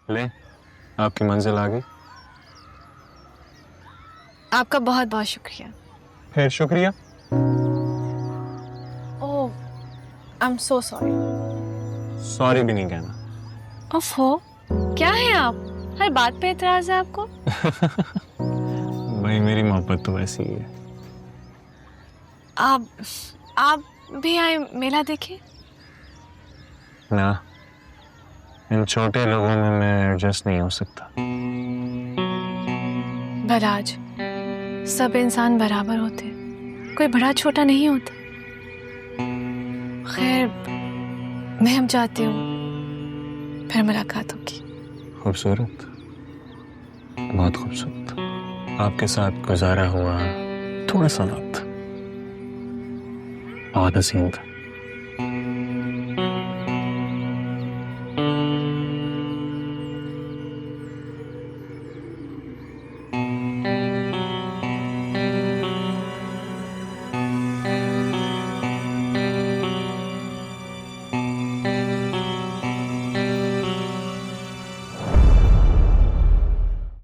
ले, आपकी मंजिल आ गई। आपका बहुत बहुत शुक्रिया। फिर शुक्रिया। Oh, I am so sorry. Sorry भी नहीं कहना। ओफो, क्या है आप? हर बात पे एतराज है आपको? भाई मेरी मोहब्बत तो वैसी ही है। आप भी आए मेला देखे? ना, इन छोटे लोगों में मैं एडजस्ट नहीं हो सकता। बराज, सब इंसान बराबर होते हैं, कोई बड़ा छोटा नहीं होता। खैर, मैं अब जाती हूँ, फिर मुलाकात होगी। खूबसूरत, बहुत खूबसूरत। आपके साथ गुजारा हुआ थोड़ा सा वक्त बहुत हसीन था।